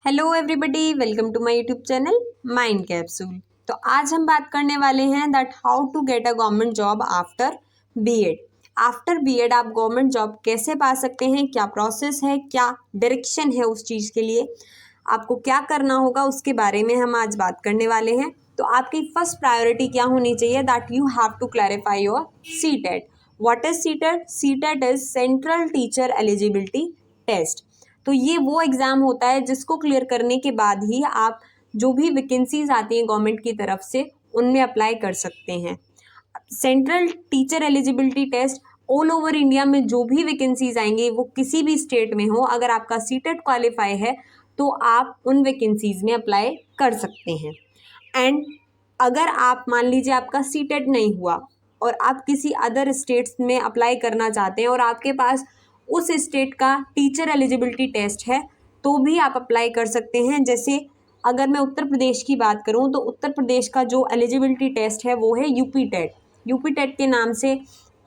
Hello everybody, welcome to my YouTube channel Mind Capsule. तो आज हम बात करने वाले हैं that how to get a government job after B Ed. After B Ed आप गवर्नमेंट जॉब कैसे पा सकते हैं, क्या प्रोसेस है, क्या डायरेक्शन है उस चीज़ के लिए, आपको क्या करना होगा, उसके बारे में हम आज बात करने वाले हैं। तो आपकी फर्स्ट प्रायोरिटी क्या होनी चाहिए, that you have to clarify your CTET. What is CTET? CTET is central teacher eligibility test. तो ये वो एग्ज़ाम होता है जिसको क्लियर करने के बाद ही आप जो भी वैकेंसीज आती हैं गवर्नमेंट की तरफ से उनमें अप्लाई कर सकते हैं। Central teacher eligibility test all over India में जो भी वैकेंसीज आएंगे वो किसी भी स्टेट में हो, अगर आपका सीटेट क्वालिफाई है तो आप उन वैकेंसीज में अप्लाई कर सकते हैं। एंड अगर आप मान लीजिए आपका सीटेट नहीं हुआ और आप किसी अदर स्टेट्स में अप्लाई करना चाहते हैं और आपके पास उस स्टेट का टीचर एलिजिबिलिटी टेस्ट है तो भी आप अप्लाई कर सकते हैं। जैसे अगर मैं उत्तर प्रदेश की बात करूं तो उत्तर प्रदेश का जो एलिजिबिलिटी टेस्ट है वो है यूपी टेट। यूपी टेट के नाम से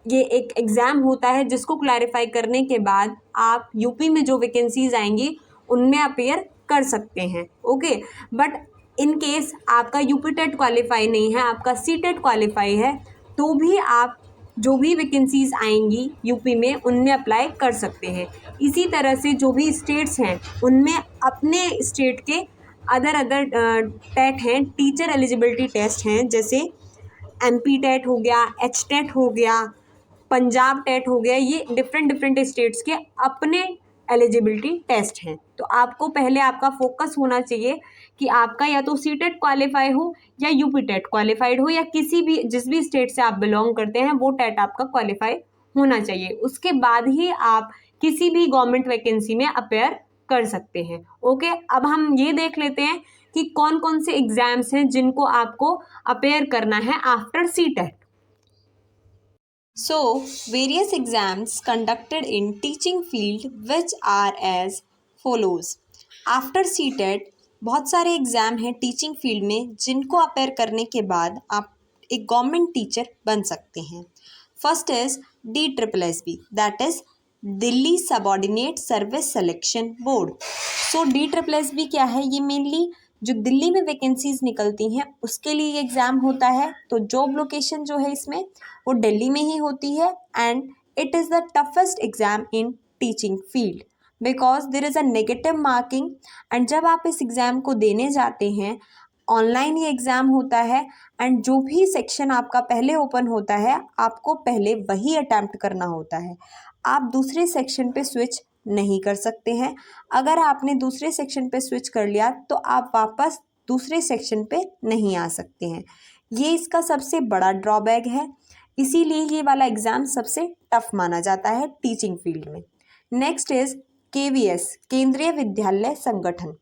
ये एक एग्ज़ाम होता है जिसको क्लैरिफाई करने के बाद आप यूपी में जो वैकेंसीज आएंगी उनमें अपेयर कर सकते हैं। ओके, बट इन केस आपका यूपी टेट क्वालिफाई नहीं है, आपका सी टेट क्वालिफाई है, तो भी आप जो भी वैकेंसीज आएंगी यूपी में उनमें अप्लाई कर सकते हैं। इसी तरह से जो भी स्टेट्स हैं उनमें अपने स्टेट के अदर टेट हैं, टीचर एलिजिबिलिटी टेस्ट हैं, जैसे एमपी टेट हो गया, एच टेट हो गया, पंजाब टेट हो गया। ये डिफरेंट स्टेट्स के अपने एलिजिबिलिटी टेस्ट हैं। तो आपको पहले आपका फोकस होना चाहिए कि आपका या तो सी टेट क्वालिफाई हो या यूपी टेट क्वालिफाइड हो या किसी भी जिस भी स्टेट से आप बिलोंग करते हैं वो टेट आपका क्वालिफाई होना चाहिए। उसके बाद ही आप किसी भी गवर्नमेंट वैकेंसी में अपेयर कर सकते हैं। ओके, अब हम ये देख लेते हैं कि कौन कौन से एग्जाम्स हैं जिनको आपको अपेयर करना है after CTET. So, various exams conducted in teaching field which are as follows. After CTET बहुत सारे एग्ज़ाम हैं टीचिंग फील्ड में जिनको अपेयर करने के बाद आप एक गवर्नमेंट टीचर बन सकते हैं। First is DSSB, that is Delhi subordinate service selection board. So DSSB क्या है? ये मेनली जो दिल्ली में वैकेंसीज निकलती हैं उसके लिए ये एग्ज़ाम होता है। तो जॉब लोकेशन जो है इसमें वो दिल्ली में ही होती है and it is the toughest exam in teaching field because there is a negative marking. And जब आप इस एग्ज़ाम को देने जाते हैं, ऑनलाइन ये एग्ज़ाम होता है एंड जो भी सेक्शन आपका पहले ओपन होता है आपको पहले वही अटैम्प्ट करना होता है। आप दूसरे सेक्शन पे स्विच नहीं कर सकते हैं। अगर आपने दूसरे सेक्शन पे स्विच कर लिया तो आप वापस दूसरे सेक्शन पे नहीं आ सकते हैं। ये इसका सबसे बड़ा ड्रॉबैक है, इसीलिए ये वाला एग्ज़ाम सबसे टफ माना जाता है टीचिंग फील्ड में। नेक्स्ट इज़ KVS, केंद्रीय विद्यालय संगठन।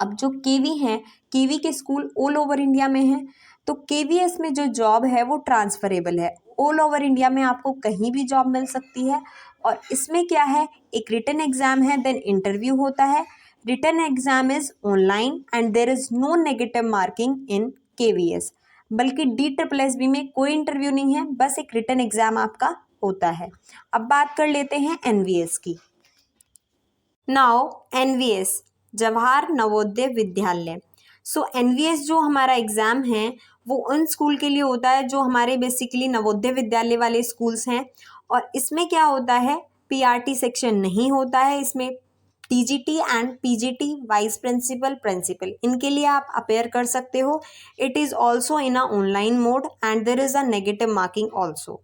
अब जो केवी हैं, केवी के स्कूल ऑल ओवर इंडिया में हैं, तो KVS में जो जॉब है वो ट्रांसफरेबल है। ऑल ओवर इंडिया में आपको कहीं भी जॉब मिल सकती है। और इसमें क्या है, एक रिटन एग्ज़ाम है, देन इंटरव्यू होता है। Written exam is online and there is no negative marking in KVS। बल्कि DSSB में कोई इंटरव्यू नहीं है, बस एक रिटन एग्ज़ाम आपका होता है। अब बात कर लेते हैं NVS की। Now NVS, Jawahar Navodaya Vidyalaya. सो NVS जो हमारा एग्ज़ाम है वो उन स्कूल के लिए होता है जो हमारे बेसिकली नवोदय विद्यालय वाले स्कूल्स हैं। और इसमें क्या होता है, PRT सेक्शन नहीं होता है, इसमें TGT and PGT, vice principal, principal, इनके लिए आप अपेयर कर सकते हो। It is also in a online mode and there is a negative marking also.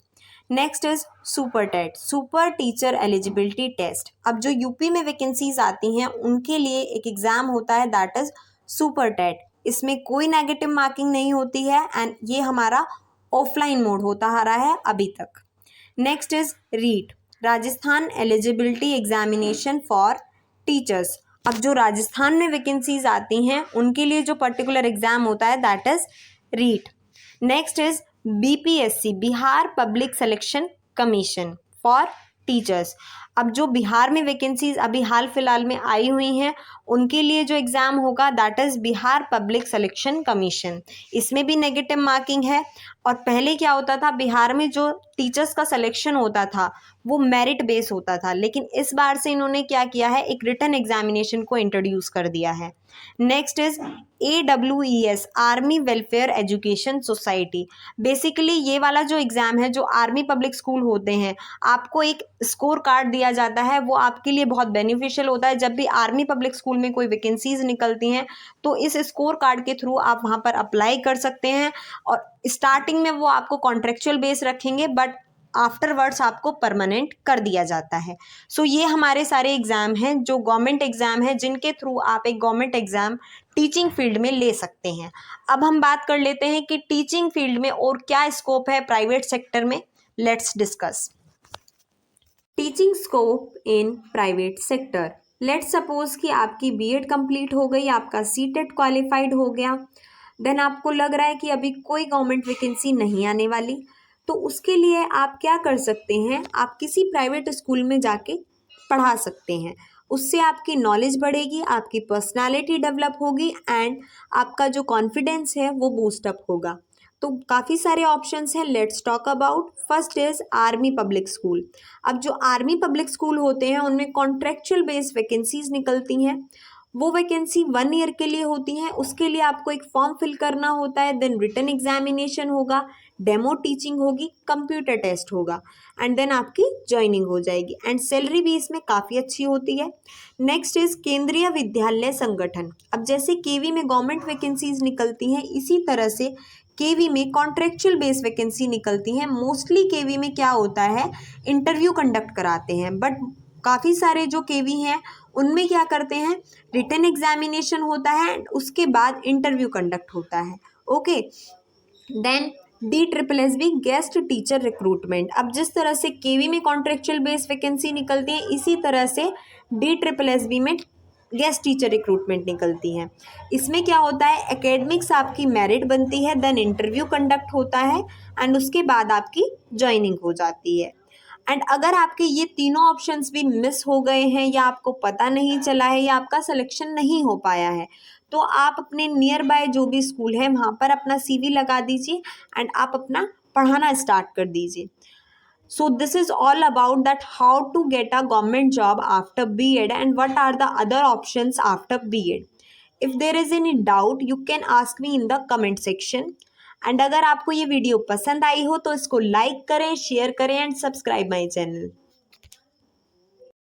Next is super TET, super teacher eligibility test. अब जो यूपी में वैकेंसीज आती हैं उनके लिए एक एग्ज़ाम होता है दैट इज़ सुपर टेट। इसमें कोई नेगेटिव मार्किंग नहीं होती है एंड ये हमारा ऑफलाइन मोड होता आ रहा है अभी तक। Next is REET, Rajasthan eligibility examination for teachers. अब जो राजस्थान में वैकेंसीज आती हैं उनके लिए जो पर्टिकुलर एग्ज़ाम होता है that is REET. Next is BPSC, Bihar public selection commission for teachers. अब जो बिहार में वैकेंसीज अभी हाल फिलहाल में आई हुई हैं उनके लिए जो एग्ज़ाम होगा that is Bihar public selection commission. इसमें भी नेगेटिव मार्किंग है। और पहले क्या होता था, बिहार में जो टीचर्स का सिलेक्शन होता था वो मेरिट बेस होता था, लेकिन इस बार से इन्होंने क्या किया है, एक रिटन एग्जामिनेशन को इंट्रोड्यूस कर दिया है। Next is AWES, army welfare education society. Basically ये वाला जो एग्ज़ाम है, जो आर्मी पब्लिक स्कूल होते हैं, आपको एक स्कोर कार्ड दिया जाता है, वो आपके लिए बहुत बेनिफिशियल होता है। जब भी आर्मी पब्लिक स्कूल में कोई वैकेंसीज निकलती हैं तो इस स्कोर कार्ड के थ्रू आप वहाँ पर अप्लाई कर सकते हैं। और स्टार्टिंग में वो आपको कॉन्ट्रेक्चुअल बेस रखेंगे, बट आफ्टरवर्ड्स आपको परमानेंट कर दिया जाता है। सो ये हमारे सारे एग्ज़ाम हैं जो गवर्नमेंट एग्ज़ाम हैं, जिनके थ्रू आप एक गवर्नमेंट एग्ज़ाम टीचिंग फील्ड में ले सकते हैं। अब हम बात कर लेते हैं कि टीचिंग फील्ड में और क्या स्कोप है प्राइवेट सेक्टर में। Let's discuss teaching scope in private sector. Let's suppose कि आपकी बीएड कंप्लीट हो गई, आपका सीटेट क्वालिफाइड हो गया, देन आपको लग रहा है कि अभी कोई गवर्नमेंट वैकेंसी नहीं आने वाली, तो उसके लिए आप क्या कर सकते हैं, आप किसी प्राइवेट स्कूल में जाके पढ़ा सकते हैं। उससे आपकी नॉलेज बढ़ेगी, आपकी पर्सनालिटी डेवलप होगी एंड आपका जो कॉन्फिडेंस है वो बूस्टअप होगा। तो काफ़ी सारे ऑप्शंस हैं, let's talk about. First is army public school. अब जो आर्मी पब्लिक स्कूल होते हैं उनमें कॉन्ट्रेक्चुअल बेस्ड वैकेंसीज निकलती हैं। वो वैकेंसी 1 ईयर के लिए होती हैं। उसके लिए आपको एक फॉर्म फिल करना होता है, देन रिटन एग्जामिनेशन होगा, डेमो टीचिंग होगी, कंप्यूटर टेस्ट होगा एंड देन आपकी ज्वाइनिंग हो जाएगी एंड सैलरी भी इसमें काफ़ी अच्छी होती है। नेक्स्ट इज केंद्रीय विद्यालय संगठन। अब जैसे केवी में गवर्नमेंट वैकेंसीज निकलती हैं, इसी तरह से केवी में कॉन्ट्रेक्चुअल बेस वैकेंसी निकलती हैं। मोस्टली केवी में क्या होता है, इंटरव्यू कंडक्ट कराते हैं, बट काफ़ी सारे जो केवी हैं उनमें क्या करते हैं, रिटन एग्जामिनेशन होता है एंड उसके बाद इंटरव्यू कंडक्ट होता है। Okay, then DSSB guest teacher recruitment. अब जिस तरह से केवी में कॉन्ट्रेक्चुअल बेस वैकेंसी निकलती है, इसी तरह से DSSB में गेस्ट टीचर रिक्रूटमेंट निकलती है। इसमें क्या होता है, एकेडमिक्स आपकी मेरिट बनती है, देन इंटरव्यू कंडक्ट होता है एंड उसके बाद आपकी ज्वाइनिंग हो जाती है। एंड अगर आपके ये तीनों ऑप्शंस भी मिस हो गए हैं या आपको पता नहीं चला है या आपका सिलेक्शन नहीं हो पाया है, तो आप अपने नियर बाय जो भी स्कूल है वहाँ पर अपना CV लगा दीजिए एंड आप अपना पढ़ाना स्टार्ट कर दीजिए। So this is all about that how to get a government job after B.Ed and what are the other options after B.Ed. If there is any doubt you can ask me in the comment section. And अगर आपको ये video पसंद आई हो तो इसको like करें, share करें and subscribe my channel.